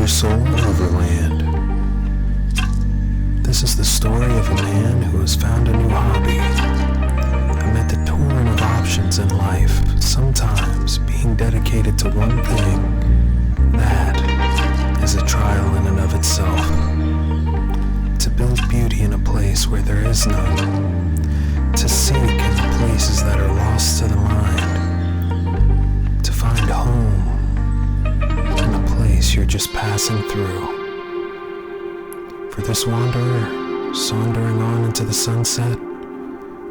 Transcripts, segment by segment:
OverSoul Overland. This is the story of a man who has found a new hobby. Amid the torrent of options in life, sometimes being dedicated to one thing, that is a trial in and of itself. To build beauty in a place where there is none. To seek in the places that are lost to the mind. To find home in a place you're just passing through. For this wanderer, sauntering on into the sunset,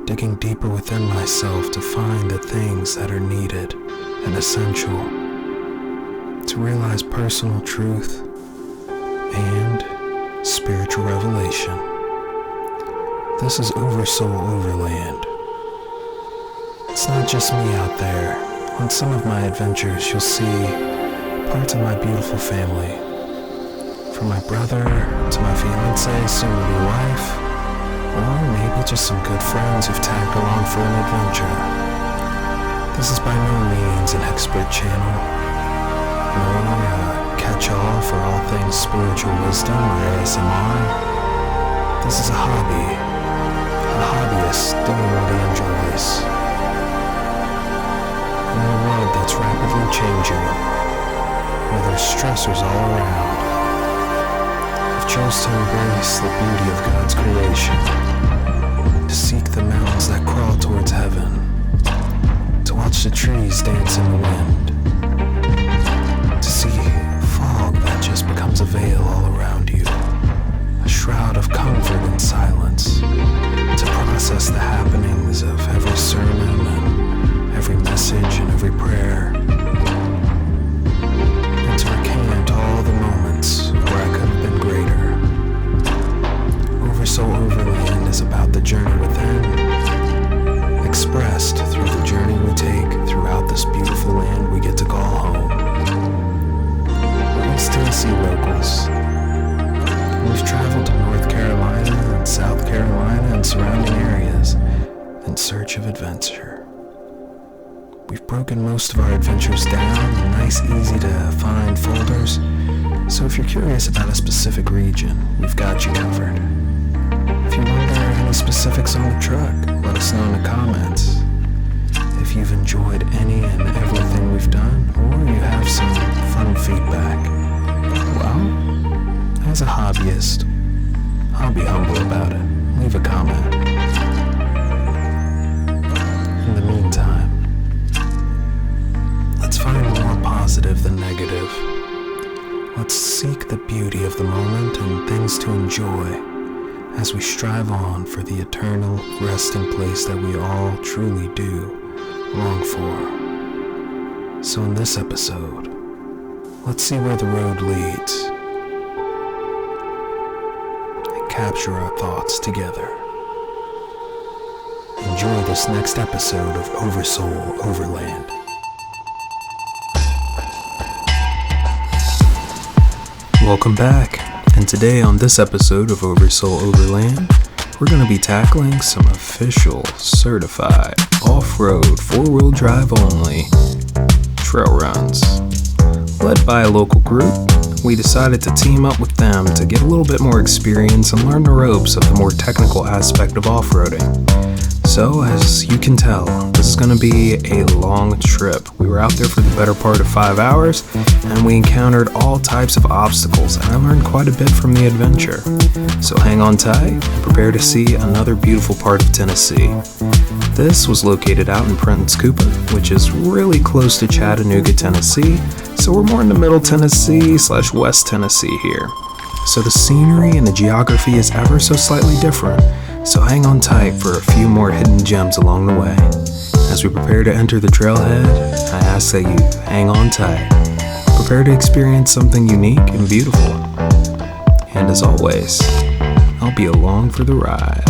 digging deeper within myself to find the things that are needed and essential, to realize personal truth and spiritual revelation. This is OverSoul Overland. It's not just me out there. On some of my adventures, you'll see parts of my beautiful family. From my brother to my fiancée, soon-to-be wife, or maybe just some good friends who've tagged along for an adventure. This is by no means an expert channel, nor a catch-all for all things spiritual wisdom or ASMR. This is a hobby, a hobbyist doing what he enjoys. In a world that's rapidly changing, where there's stressors all around, chose to embrace the beauty of God's creation, to seek the mountains that crawl towards heaven, to watch the trees dance in the wind, to see fog that just becomes a veil all around you, a shroud of comfort and silence, to process the happenings of every sermon and every message and every prayer, and to recant all the moments where I could have been greater. OverSoul Overland is about the journey within, expressed through the journey we take throughout this beautiful land we get to call home. We're East Tennessee locals. We've traveled to North Carolina and South Carolina and surrounding areas in search of adventure. We've broken most of our adventures down in nice, easy to find folders, so if you're curious about a specific region, we've got you covered. If you wonder any specifics on the truck, let us know in the comments. If you've enjoyed any and everything we've done, or you have some fun feedback, well, as a hobbyist, I'll be humble about it. Leave a comment. In the meantime, let's find more positive than negative. Let's seek the beauty of the moment and things to enjoy as we strive on for the eternal resting place that we all truly do long for. So in this episode, let's see where the road leads and capture our thoughts together. Enjoy this next episode of OverSoul Overland. Welcome back, and today on this episode of OverSoul Overland, we're going to be tackling some official, certified, off-road, four-wheel drive only trail runs. Led by a local group, we decided to team up with them to get a little bit more experience and learn the ropes of the more technical aspect of off-roading. So, as you can tell, this is going to be a long trip. We were out there for the better part of 5 hours, and we encountered all types of obstacles, and I learned quite a bit from the adventure. So hang on tight and prepare to see another beautiful part of Tennessee. This was located out in Prentice Cooper, which is really close to Chattanooga, Tennessee, so we're more in the middle Tennessee / West Tennessee here. So the scenery and the geography is ever so slightly different. So hang on tight for a few more hidden gems along the way. As we prepare to enter the trailhead, I ask that you hang on tight. Prepare to experience something unique and beautiful. And as always, I'll be along for the ride.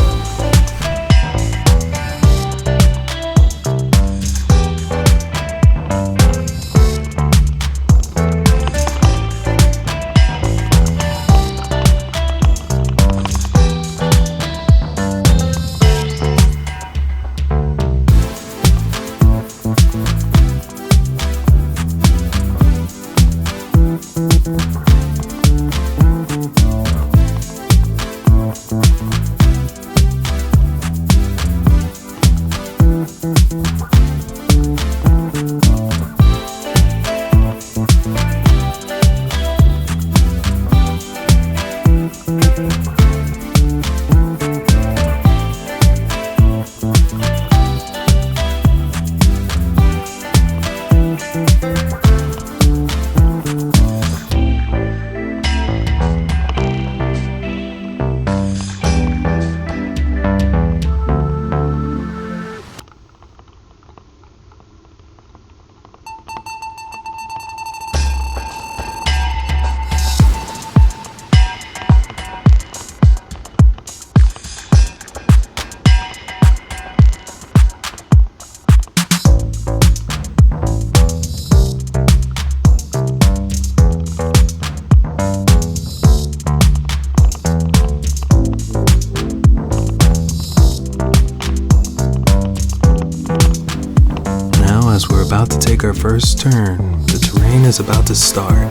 turn. The terrain is about to start.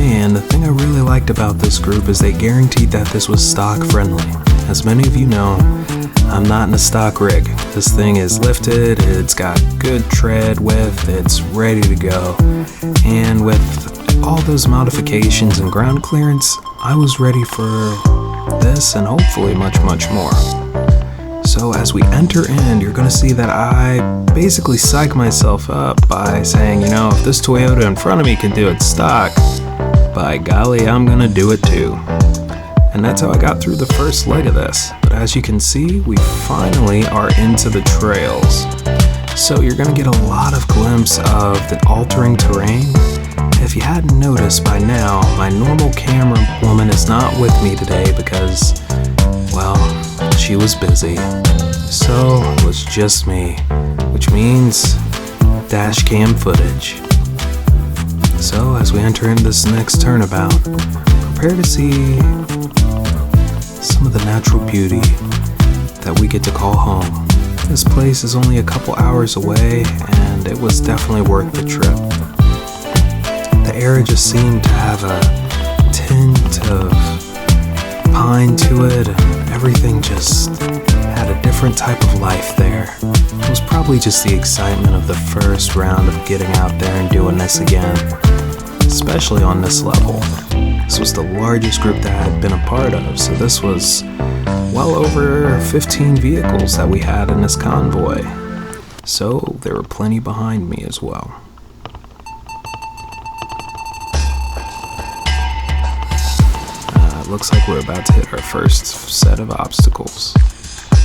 And the thing I really liked about this group is they guaranteed that this was stock friendly. As many of you know, I'm not in a stock rig. This thing is lifted, it's got good tread width, it's ready to go. And with all those modifications and ground clearance, I was ready for this and hopefully much, much more. So as we enter in, you're going to see that I basically psych myself up by saying, if this Toyota in front of me can do it stock, by golly, I'm going to do it too. And that's how I got through the first leg of this. But as you can see, we finally are into the trails. So you're going to get a lot of glimpse of the altering terrain. If you hadn't noticed by now, my normal camera woman is not with me today because, well, she was busy. So it was just me, which means dash cam footage. So as we enter into this next turnabout, prepare to see some of the natural beauty that we get to call home. This place is only a couple hours away, and it was definitely worth the trip. The area just seemed to have a tint of pine to it, and everything just had a different type of life there. It was probably just the excitement of the first round of getting out there and doing this again, especially on this level. This was the largest group that I had been a part of, so this was well over 15 vehicles that we had in this convoy. So there were plenty behind me as well. It looks like we're about to hit our first set of obstacles.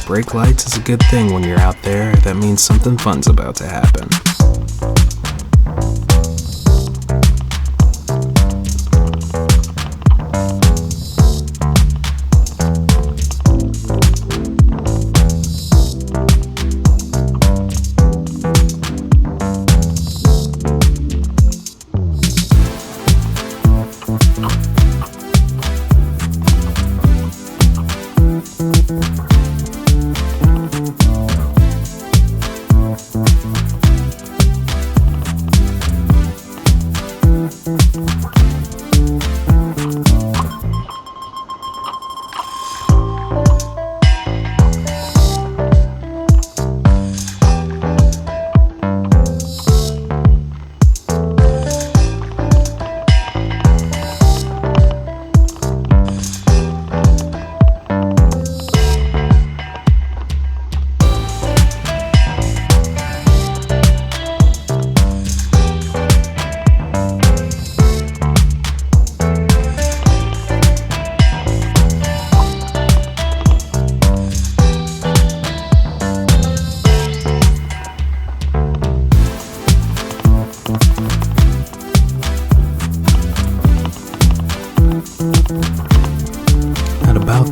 Brake lights is a good thing when you're out there. That means something fun's about to happen.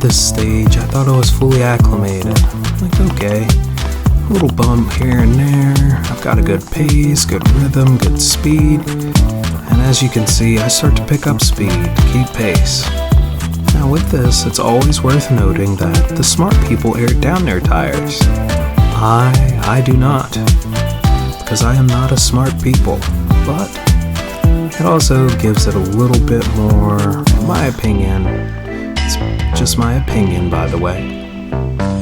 This stage, I thought I was fully acclimated. Like, okay, a little bump here and there. I've got a good pace, good rhythm, good speed. And as you can see, I start to pick up speed to keep pace. Now with this, it's always worth noting that the smart people air down their tires. I do not, because I am not a smart people, but it also gives it a little bit more, in my opinion, just my opinion, by the way,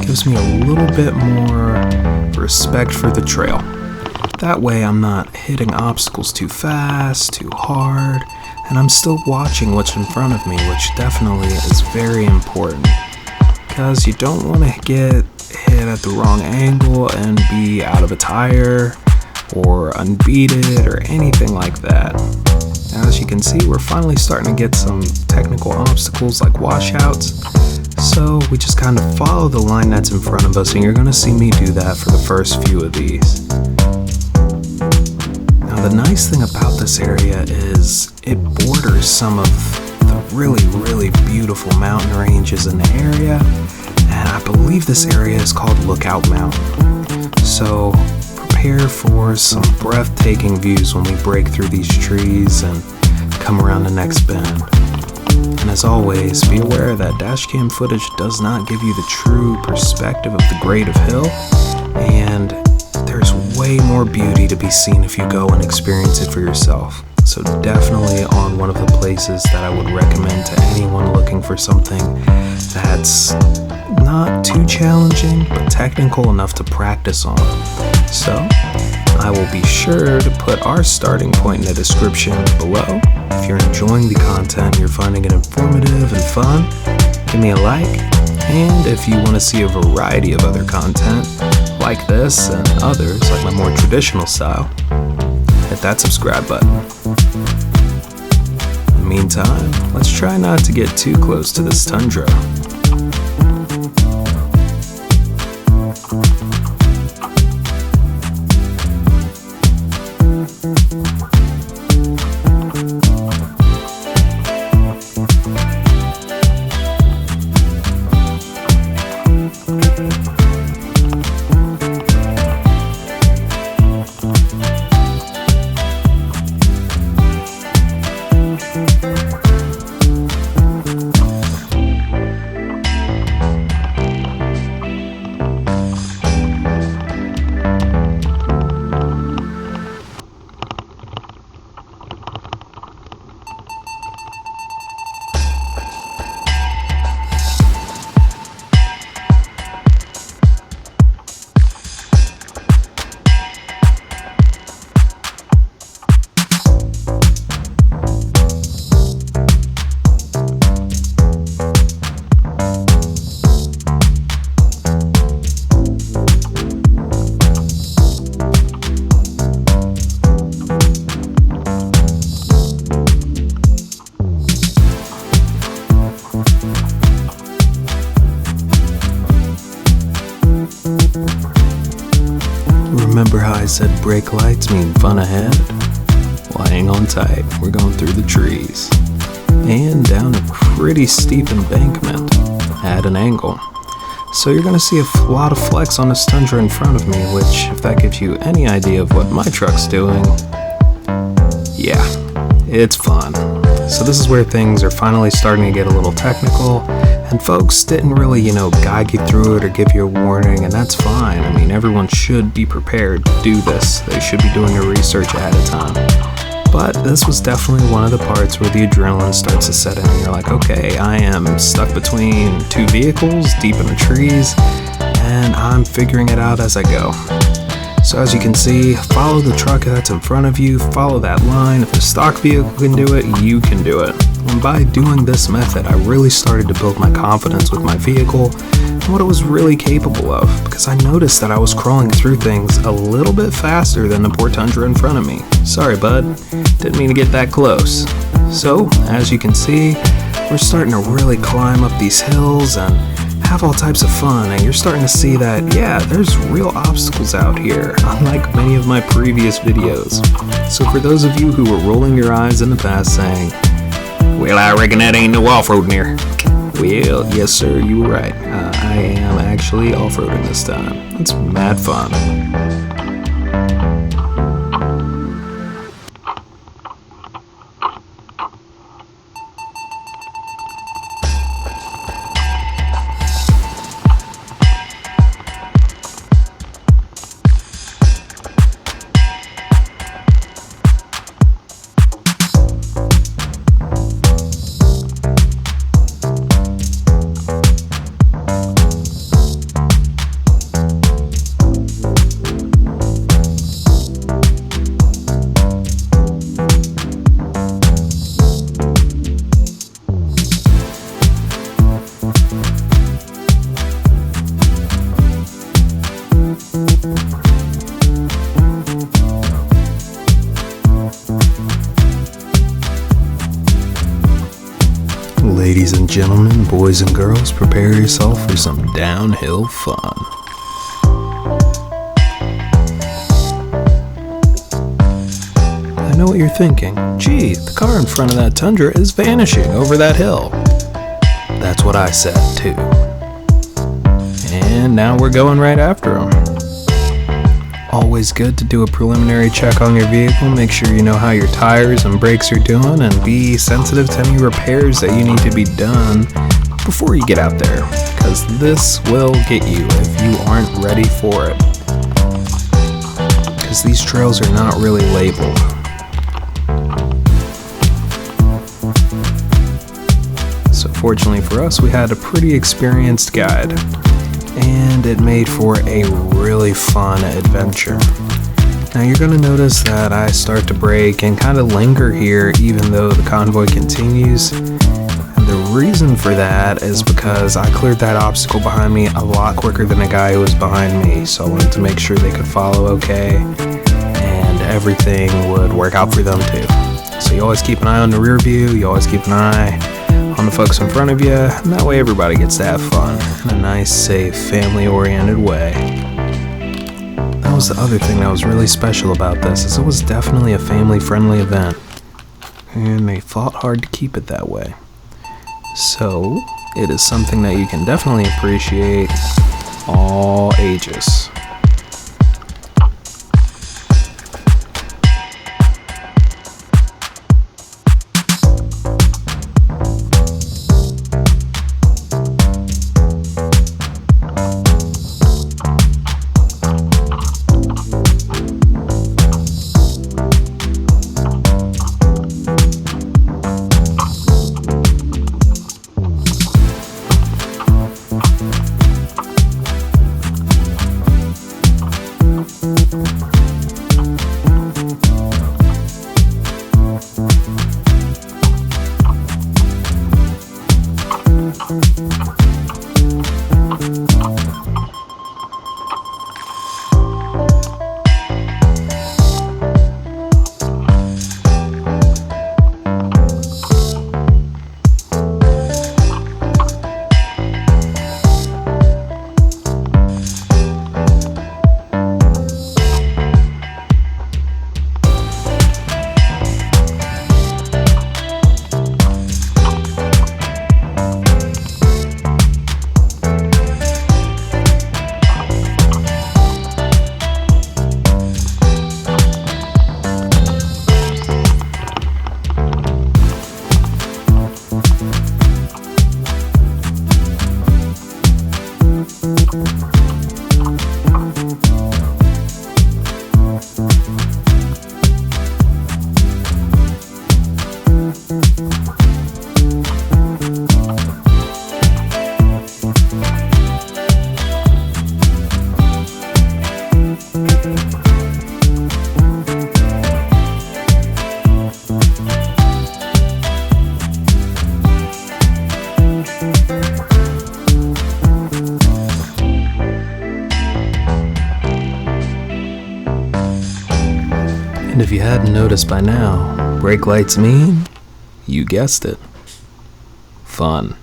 gives me a little bit more respect for the trail. That way I'm not hitting obstacles too fast, too hard, and I'm still watching what's in front of me, which definitely is very important, because you don't want to get hit at the wrong angle and be out of a tire or unbeaten or anything like that. Now, as you can see, we're finally starting to get some technical obstacles like washouts. So we just kind of follow the line that's in front of us, and you're going to see me do that for the first few of these. Now, the nice thing about this area is it borders some of the really, really beautiful mountain ranges in the area, and I believe this area is called Lookout Mountain. So prepare for some breathtaking views when we break through these trees and come around the next bend. And as always, be aware that dashcam footage does not give you the true perspective of the grade of hill, and there's way way more beauty to be seen if you go and experience it for yourself. So definitely on one of the places that I would recommend to anyone looking for something that's not too challenging, but technical enough to practice on. So I will be sure to put our starting point in the description below. If you're enjoying the content and you're finding it informative and fun, give me a like. And if you want to see a variety of other content like this and others, like my more traditional style, hit that subscribe button. In the meantime, let's try not to get too close to this tundra. Remember how I said brake lights mean fun ahead? Well, hang on tight, we're going through the trees and down a pretty steep embankment at an angle. So you're going to see a lot of flex on this tundra in front of me, which, if that gives you any idea of what my truck's doing, yeah, it's fun. So this is where things are finally starting to get a little technical, and folks didn't really, guide you through it or give you a warning, and that's fine. I mean, everyone should be prepared to do this. They should be doing their research ahead of time. But this was definitely one of the parts where the adrenaline starts to set in, and you're like, okay, I am stuck between two vehicles, deep in the trees, and I'm figuring it out as I go. So as you can see, follow the truck that's in front of you, follow that line. If the stock vehicle can do it, you can do it. And by doing this method, I really started to build my confidence with my vehicle and what it was really capable of, because I noticed that I was crawling through things a little bit faster than the poor tundra in front of me. Sorry, bud, didn't mean to get that close. So, as you can see, we're starting to really climb up these hills and have all types of fun, and you're starting to see that, yeah, there's real obstacles out here, unlike many of my previous videos. So for those of you who were rolling your eyes in the past saying, well, I reckon that ain't no off-roading here. Well, yes sir, you were right. I am actually off-roading this time. It's mad fun. Ladies and gentlemen, boys and girls, prepare yourself for some downhill fun. I know what you're thinking. Gee, the car in front of that Tundra is vanishing over that hill. That's what I said too. And now we're going right after him. Always good to do a preliminary check on your vehicle, make sure you know how your tires and brakes are doing, and be sensitive to any repairs that you need to be done before you get out there, because this will get you if you aren't ready for it. because these trails are not really labeled. So fortunately for us, we had a pretty experienced guide, and it made for a really fun adventure. Now you're going to notice that I start to brake and kind of linger here even though the convoy continues. And the reason for that is because I cleared that obstacle behind me a lot quicker than the guy who was behind me, so I wanted to make sure they could follow okay and everything would work out for them too. So you always keep an eye on the rear view, you always keep an eye on the folks in front of you, and that way everybody gets to have fun in a nice, safe, family-oriented way. That was the other thing that was really special about this, is it was definitely a family-friendly event, and they fought hard to keep it that way. So, it is something that you can definitely appreciate all ages. And if you hadn't noticed by now, brake lights mean, you guessed it, fun.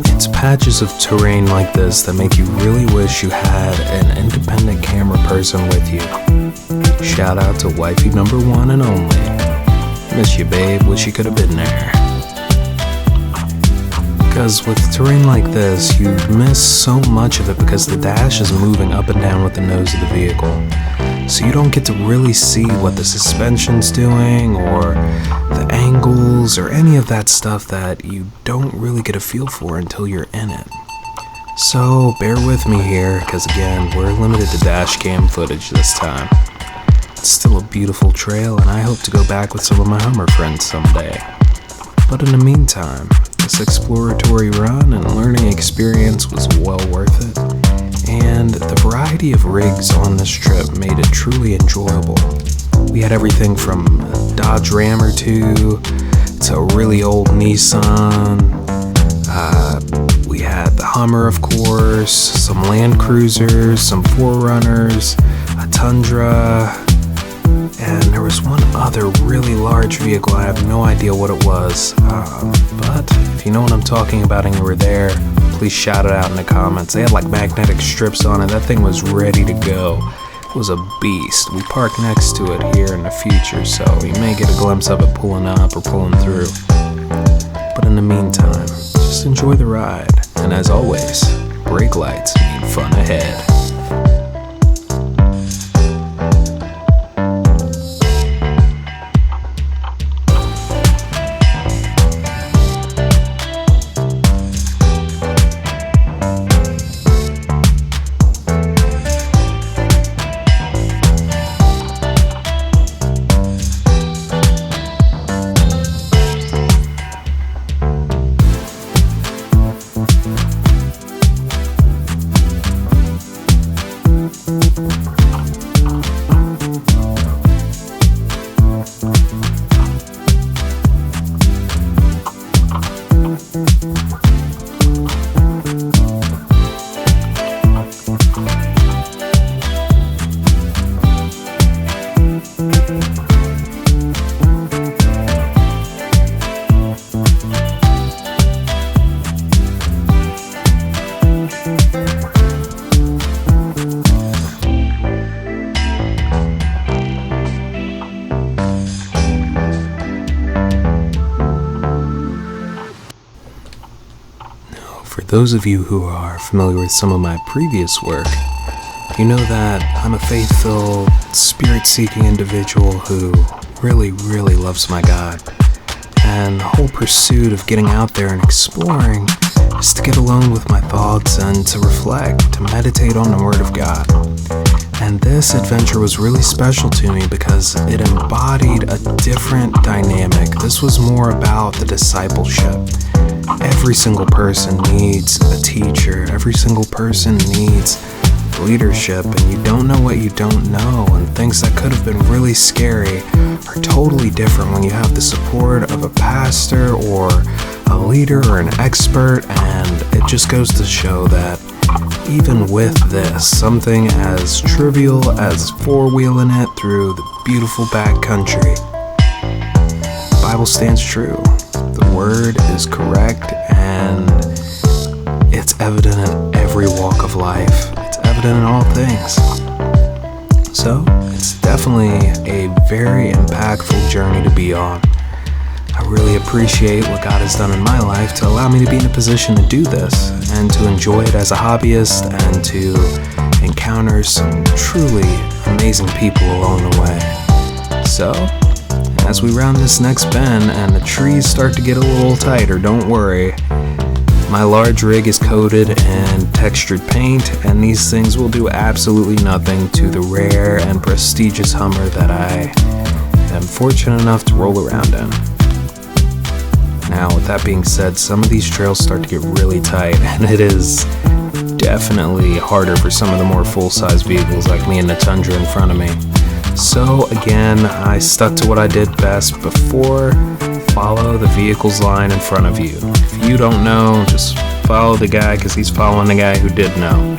It's patches of terrain like this that make you really wish you had an independent camera person with you. Shout out to wifey number one and only. Miss you, babe. Wish you could have been there. Because with terrain like this, you miss so much of it because the dash is moving up and down with the nose of the vehicle. So you don't get to really see what the suspension's doing or the angles or any of that stuff that you don't really get a feel for until you're in it. So bear with me here, because again, we're limited to dash cam footage this time. It's still a beautiful trail, and I hope to go back with some of my Hummer friends someday. But in the meantime, this exploratory run and learning experience was well worth it, and the variety of rigs on this trip made it truly enjoyable. We had everything from a Dodge Ram or two to a really old Nissan. We had the Hummer, of course, some Land Cruisers, some 4Runners, a Tundra, and there was one other really large vehicle. I have no idea what it was, but if you know what I'm talking about and you were there, please shout it out in the comments. They had like magnetic strips on it. That thing was ready to go. It was a beast. We parked next to it here in the future, so you may get a glimpse of it pulling up or pulling through. But in the meantime, just enjoy the ride, and as always, brake lights mean fun ahead. For those of you who are familiar with some of my previous work, you know that I'm a faith-filled, spirit-seeking individual who really, really loves my God. And the whole pursuit of getting out there and exploring is to get alone with my thoughts and to reflect, to meditate on the Word of God. And this adventure was really special to me because it embodied a different dynamic. This was more about the discipleship. Every single person needs a teacher. Every single person needs leadership, and you don't know what you don't know, and things that could have been really scary are totally different when you have the support of a pastor or a leader or an expert. And it just goes to show that even with this, something as trivial as four-wheeling it through the beautiful backcountry, the Bible stands true. The Word is correct, and it's evident in every walk of life. It's evident in all things. So, it's definitely a very impactful journey to be on. I really appreciate what God has done in my life to allow me to be in a position to do this and to enjoy it as a hobbyist and to encounter some truly amazing people along the way. So, as we round this next bend and the trees start to get a little tighter, don't worry. My large rig is coated in textured paint, and these things will do absolutely nothing to the rare and prestigious Hummer that I am fortunate enough to roll around in. Now, with that being said, some of these trails start to get really tight, and it is definitely harder for some of the more full-size vehicles like me and the Tundra in front of me. So again, I stuck to what I did best before. Follow the vehicle's line in front of you. If you don't know, just follow the guy because he's following the guy who did know.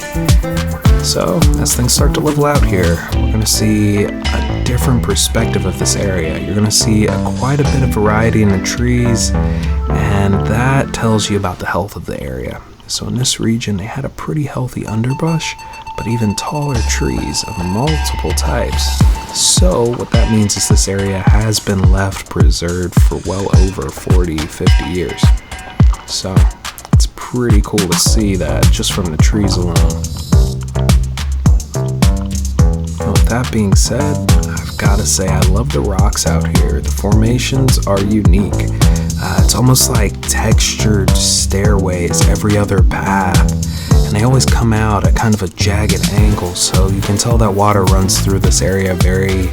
So as things start to level out here, we're going to see a different perspective of this area. You're going to see quite a bit of variety in the trees, and that tells you about the health of the area. So in this region, they had a pretty healthy underbrush, but even taller trees of multiple types. So what that means is this area has been left preserved for well over 40, 50 years. So it's pretty cool to see that just from the trees alone. Now, with that being said, I've got to say I love the rocks out here. The formations are unique. It's almost like textured stairways every other path, and they always come out at kind of a jagged angle, so you can tell that water runs through this area very,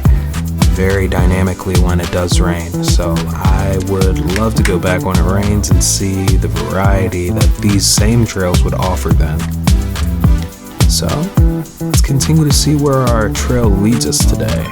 very dynamically when it does rain. So I would love to go back when it rains and see the variety that these same trails would offer then. So let's continue to see where our trail leads us today.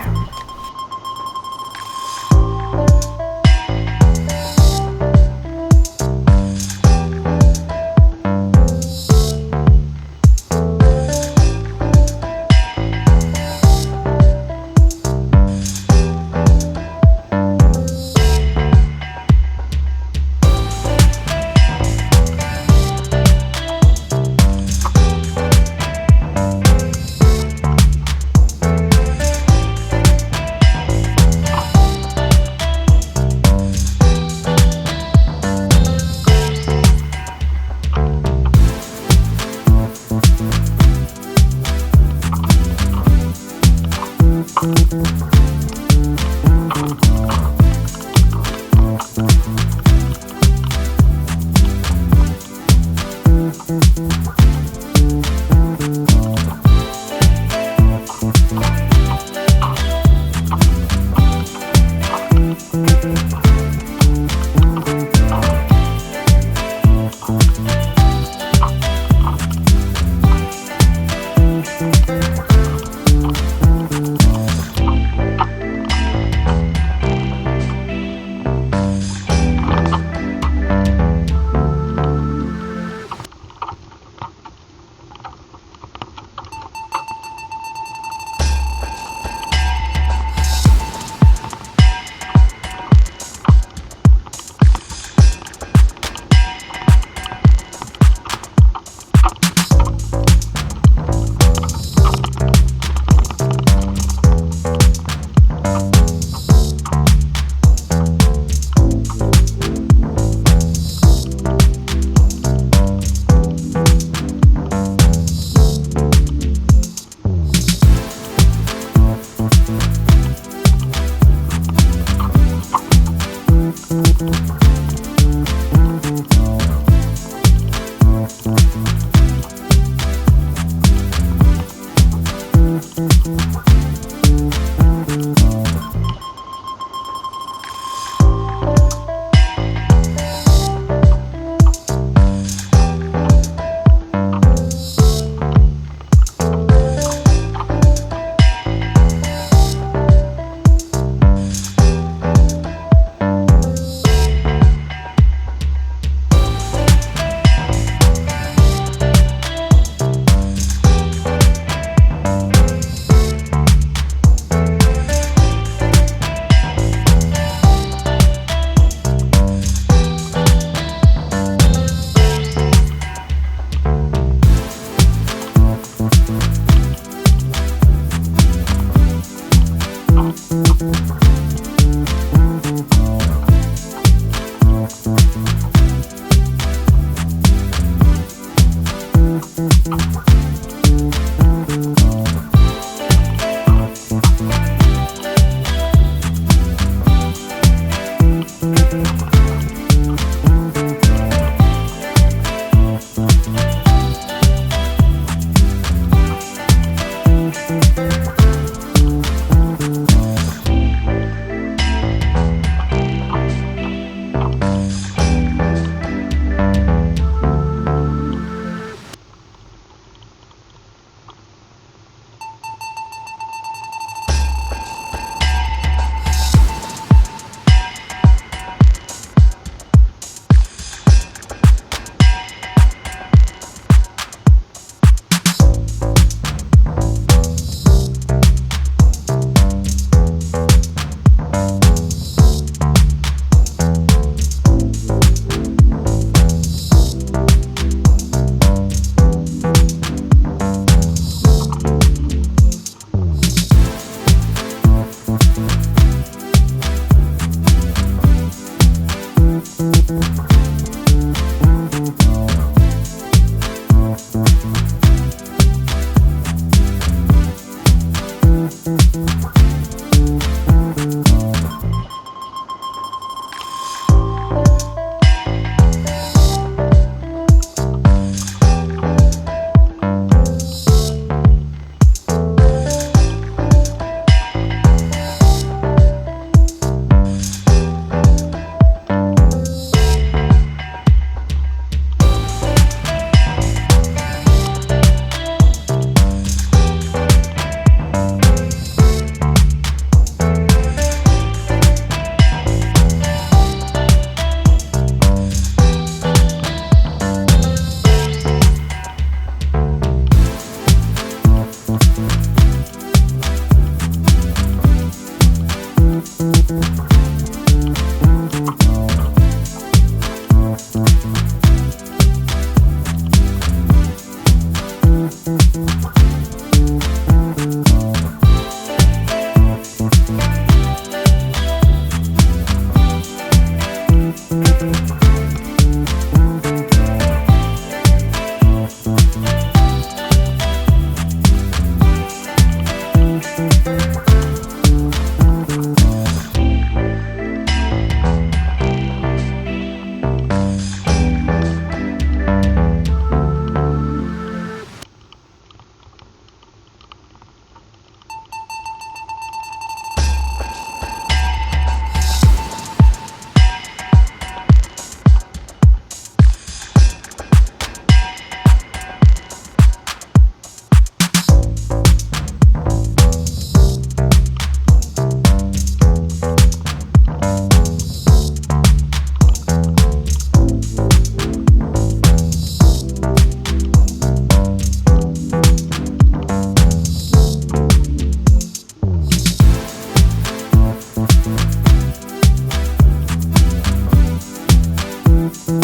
If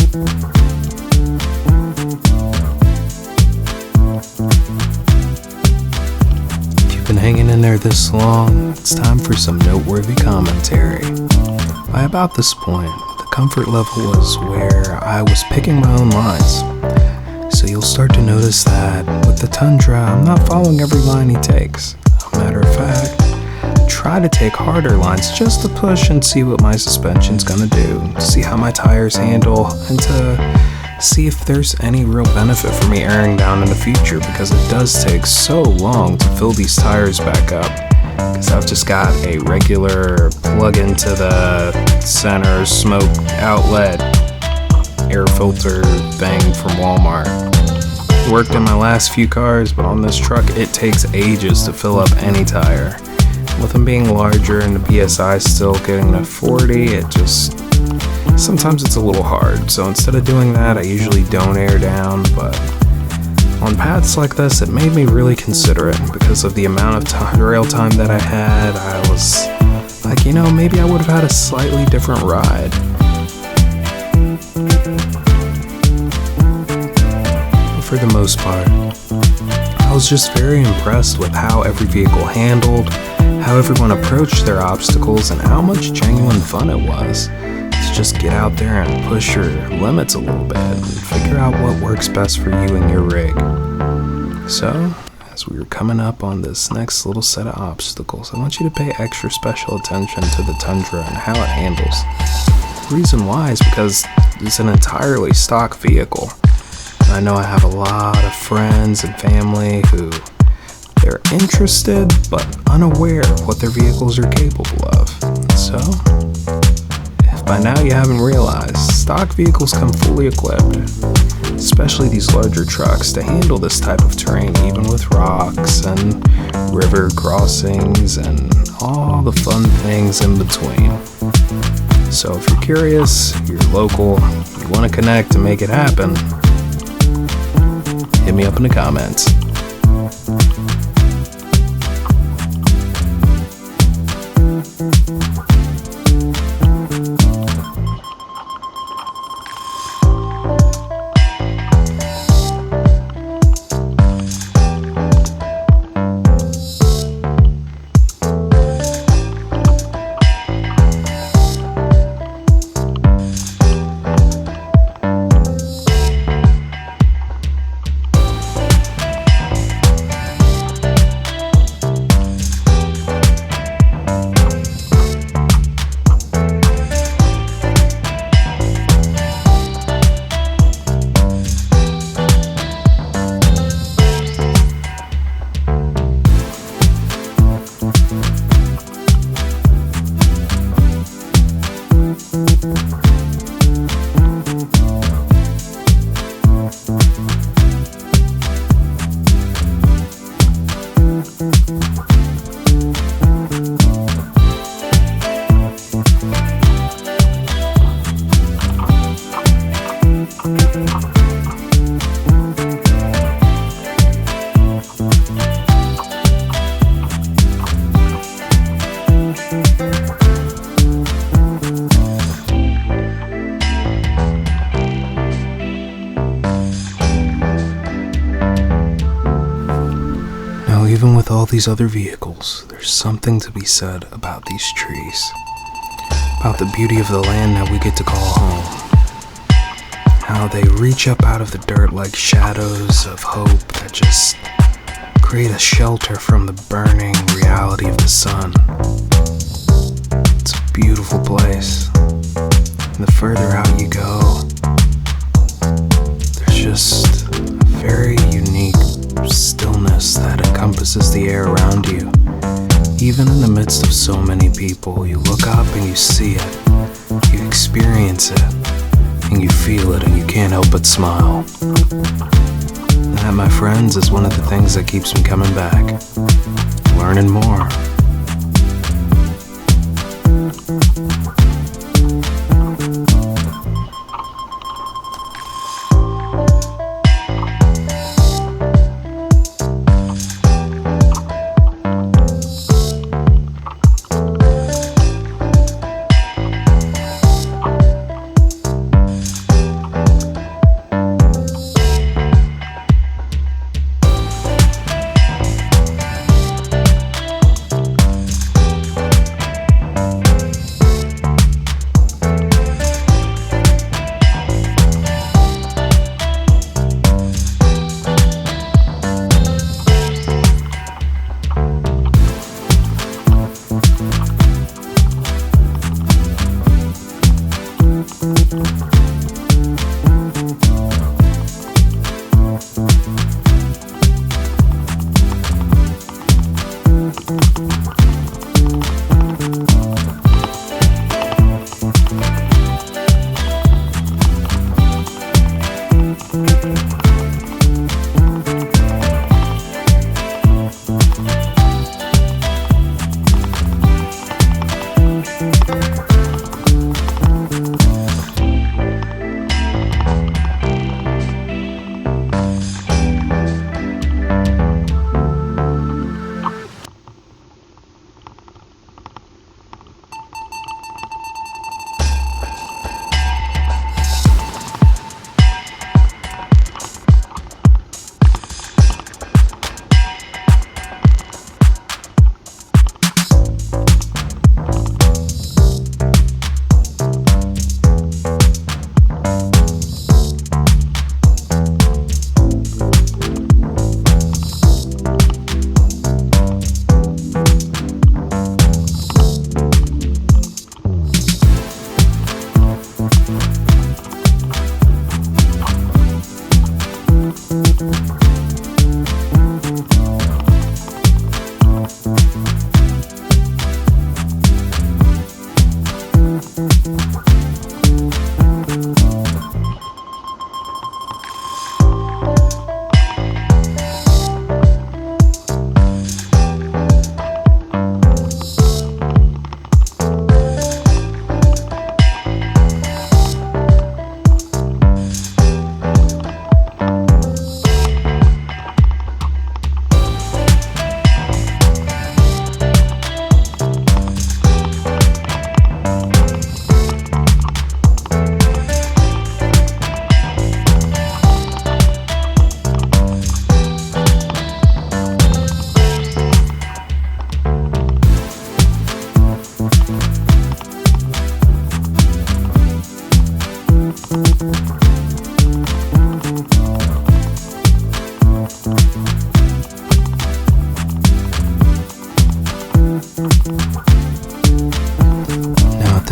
you've been hanging in there this long, it's time for some noteworthy commentary. By about this point, the comfort level was where I was picking my own lines. So you'll start to notice that with the Tundra, I'm not following every line he takes. A matter of fact, try to take harder lines just to push and see what my suspension's gonna do, see how my tires handle, and to see if there's any real benefit for me airing down in the future, because it does take so long to fill these tires back up, because I've just got a regular plug into the center smoke outlet air filter thing from Walmart. It worked in my last few cars, but on this truck it takes ages to fill up any tire. With them being larger and the PSI still getting to 40, sometimes it's a little hard. So instead of doing that, I usually don't air down, but on paths like this, it made me really consider it because of the amount of rail time that I had. I was like, maybe I would have had a slightly different ride. For the most part, I was just very impressed with how every vehicle handled, how everyone approached their obstacles, and how much genuine fun it was to just get out there and push your limits a little bit and figure out what works best for you and your rig. So, as we were coming up on this next little set of obstacles, I want you to pay extra special attention to the Tundra and how it handles. The reason why is because it's an entirely stock vehicle. I know I have a lot of friends and family who they're interested but unaware of what their vehicles are capable of. So, if by now you haven't realized, stock vehicles come fully equipped, especially these larger trucks, to handle this type of terrain, even with rocks and river crossings and all the fun things in between. So if you're curious, you're local, you want to connect and make it happen, hit me up in the comments. Even with all these other vehicles, there's something to be said about these trees, about the beauty of the land that we get to call home, how they reach up out of the dirt like shadows of hope that just create a shelter from the burning reality of the sun. It's a beautiful place, and the further out you go, there's just a very unique stillness that encompasses the air around you. Even in the midst of so many people, you look up and you see it, you experience it, and you feel it, and you can't help but smile. That, my friends, is one of the things that keeps me coming back, learning more.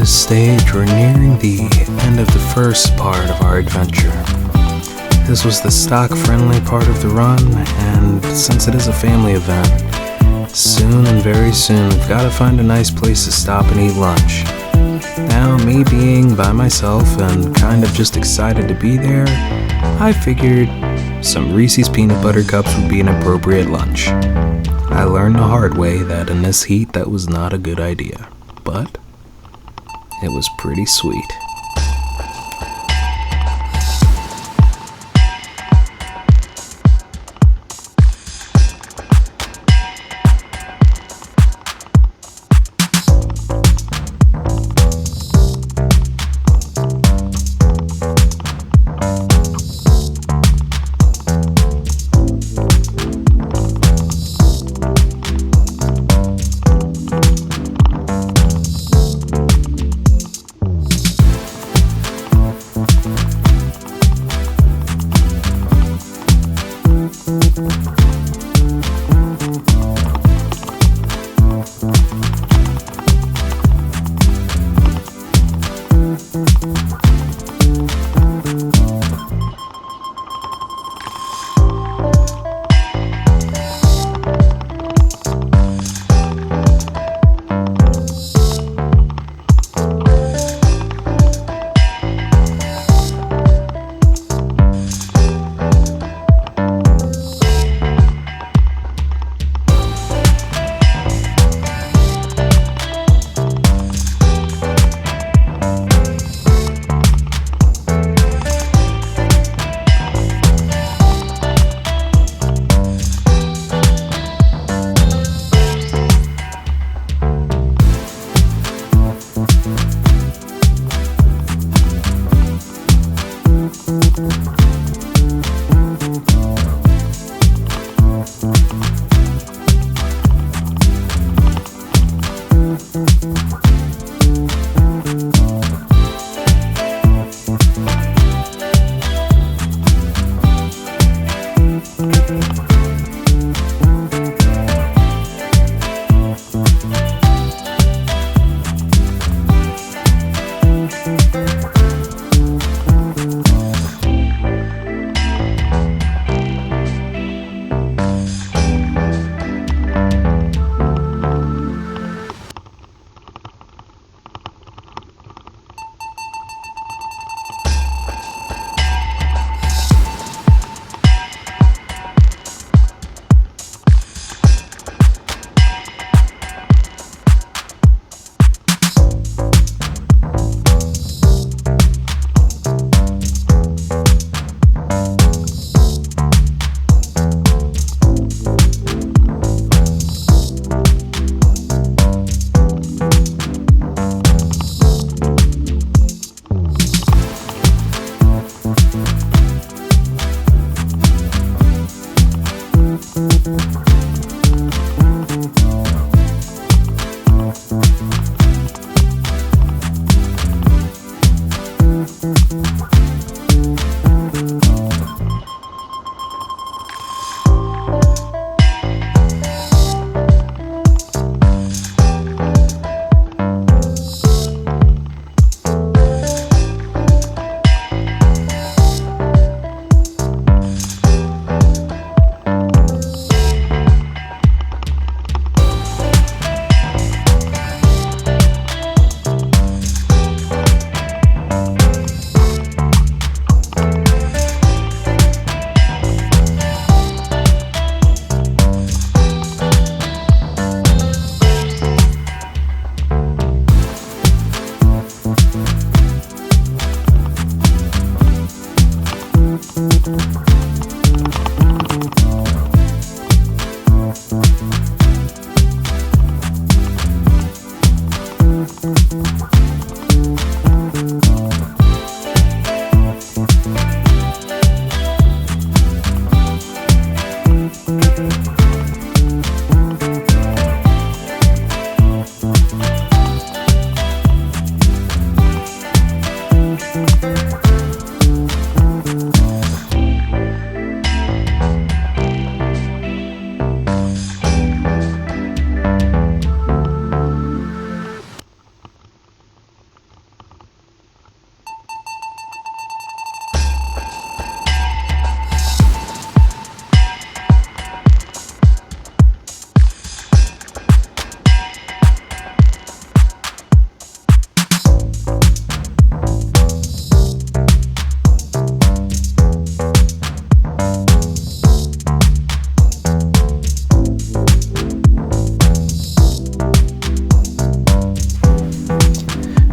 this stage, we're nearing the end of the first part of our adventure. This was the stock-friendly part of the run, and since it is a family event, soon and very soon we've got to find a nice place to stop and eat lunch. Now, me being by myself and kind of just excited to be there, I figured some Reese's peanut butter cups would be an appropriate lunch. I learned the hard way that in this heat that was not a good idea, but it was pretty sweet.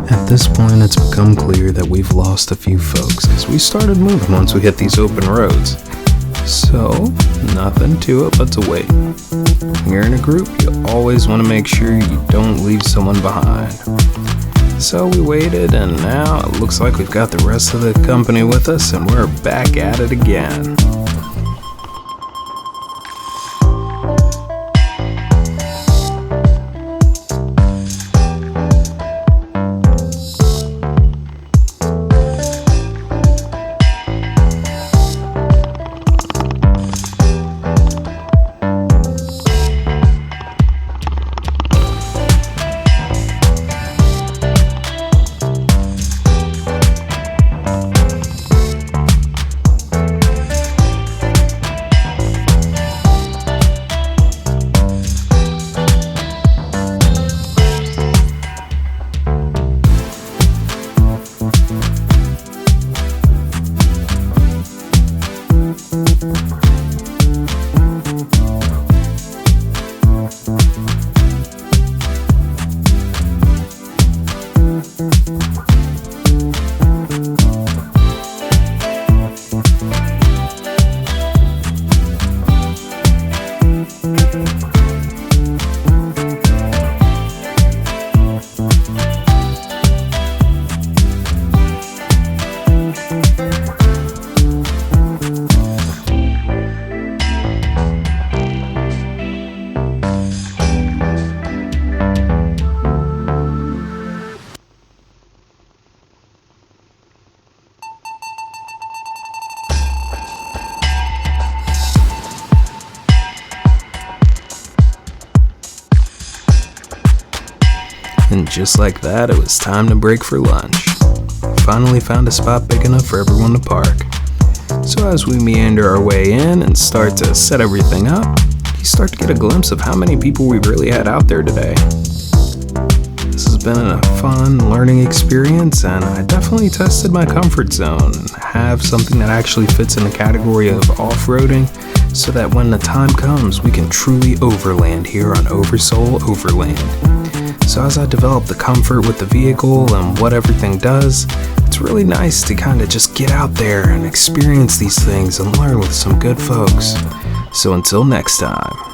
At this point, it's become clear that we've lost a few folks as we started moving once we hit these open roads. So, nothing to it but to wait. When you're in a group, you always want to make sure you don't leave someone behind. So we waited, and now it looks like we've got the rest of the company with us, and we're back at it again. And just like that, it was time to break for lunch. Finally found a spot big enough for everyone to park. So as we meander our way in and start to set everything up, you start to get a glimpse of how many people we really had out there today. This has been a fun learning experience, and I definitely tested my comfort zone and have something that actually fits in the category of off-roading, so that when the time comes, we can truly overland here on OverSoul Overland. So as I develop the comfort with the vehicle and what everything does, it's really nice to kind of just get out there and experience these things and learn with some good folks. So until next time.